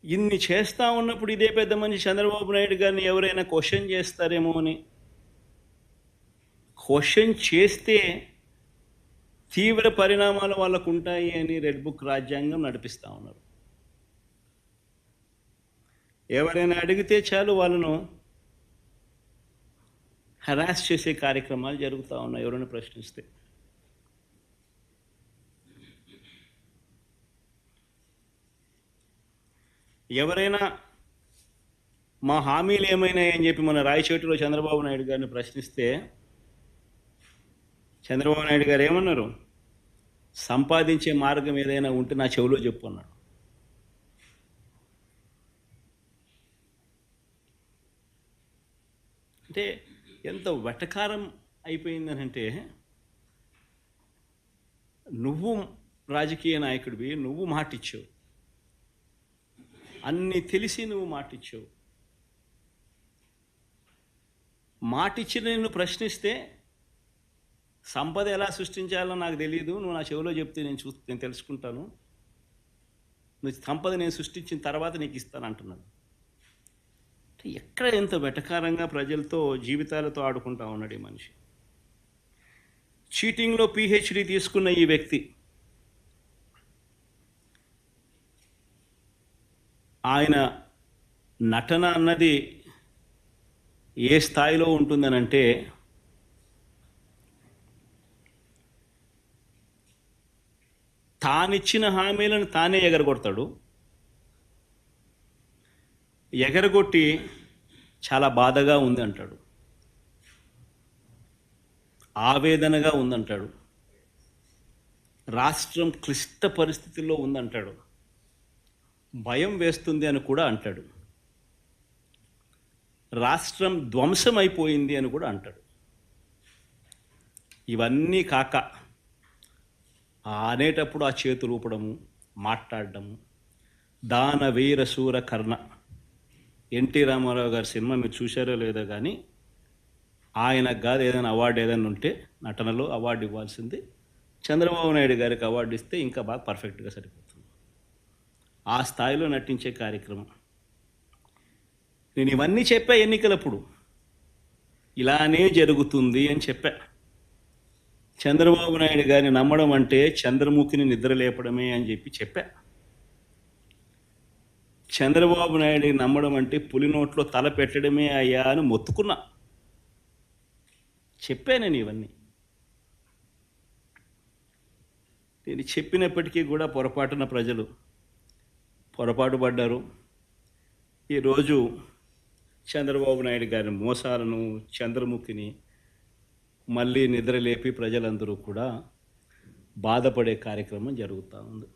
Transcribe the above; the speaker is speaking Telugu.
ఇన్ని చేస్తా ఉన్నప్పుడు ఇదే పెద్ద మనిషి చంద్రబాబు నాయుడు గారిని ఎవరైనా క్వశ్చన్ చేస్తారేమో అని, క్వశ్చన్ చేస్తే తీవ్ర పరిణామాలు వాళ్ళకు ఉంటాయి అని రెడ్ బుక్ రాజ్యాంగం నడిపిస్తూ ఉన్నారు. ఎవరైనా అడిగితే చాలు వాళ్ళను హరాస్ చేసే కార్యక్రమాలు జరుగుతూ ఉన్నాయి ఎవరైనా ప్రశ్నిస్తే. ఎవరైనా మా హామీలు ఏమైనాయని చెప్పి మన రాయచోటిలో చంద్రబాబు నాయుడు గారిని ప్రశ్నిస్తే చంద్రబాబు నాయుడు గారు ఏమన్నారు? సంపాదించే మార్గం ఏదైనా ఉంటే నా చెవిలో చెప్పు అన్నాడు. అంటే ఎంత వెటకారం అయిపోయిందనంటే, నువ్వు రాజకీయ నాయకుడివి, నువ్వు మాటిచ్చావు, అన్నీ తెలిసి నువ్వు మాటిచ్చావు, మాటిచ్చిన నిన్ను ప్రశ్నిస్తే సంపద ఎలా సృష్టించాలో నాకు తెలియదు, నువ్వు నా చెవిలో చెప్తే నేను తెలుసుకుంటాను, నువ్వు సంపద నేను సృష్టించిన తర్వాత నీకు ఇస్తాను అంటున్నాను. ఎక్కడ ఎంత వెటకారంగా ప్రజలతో జీవితాలతో ఆడుకుంటా ఉన్నాడు ఈ మనిషి. చీటింగ్లో పిహెచ్డి తీసుకున్న ఈ వ్యక్తి ఆయన నటన అన్నది ఏ స్థాయిలో ఉంటుందనంటే, తానిచ్చిన హామీలను తానే ఎగరగొడతాడు. ఎగరగొట్టి చాలా బాధగా ఉంది అంటాడు, ఆవేదనగా ఉందంటాడు, రాష్ట్రం క్లిష్ట పరిస్థితుల్లో ఉందంటాడు, భయం వేస్తుంది అని కూడా అంటాడు, రాష్ట్రం ధ్వంసం అయిపోయింది అని కూడా అంటాడు. ఇవన్నీ కాక అనేటప్పుడు ఆ చేతులు ఊపడము, మాట్లాడడము, దాన వీర శూర కర్ణ. ఎన్టీ రామారావు గారి సినిమా మీరు చూశారో లేదో కానీ, ఆయనకు కాదు ఏదైనా అవార్డు ఏదైనా ఉంటే నటనలో అవార్డు ఇవ్వాల్సింది, చంద్రబాబు నాయుడు గారికి అవార్డు ఇస్తే ఇంకా బాగా పర్ఫెక్ట్గా సరిపోతుంది. ఆ స్థాయిలో నటించే కార్యక్రమం. నేను ఇవన్నీ చెప్పా ఎన్నికలప్పుడు, ఇలానే జరుగుతుంది అని చెప్పా. చంద్రబాబు నాయుడు గారిని నమ్మడం అంటే చంద్రముఖిని నిద్రలేపడమే అని చెప్పా. చంద్రబాబు నాయుడిని నమ్మడం అంటే పులి నోట్లో తల పెట్టడమే అయ్యా అని మొత్తుకున్నా. చెప్పాను ఇవన్నీ. నేను చెప్పినప్పటికీ కూడా పొరపాటున ప్రజలు పొరపాటు పడ్డారు. ఈరోజు చంద్రబాబు నాయుడు గారి మోసాలను, చంద్రముఖిని మళ్ళీ నిద్రలేపి ప్రజలందరూ కూడా బాధపడే కార్యక్రమం జరుగుతూ ఉంది.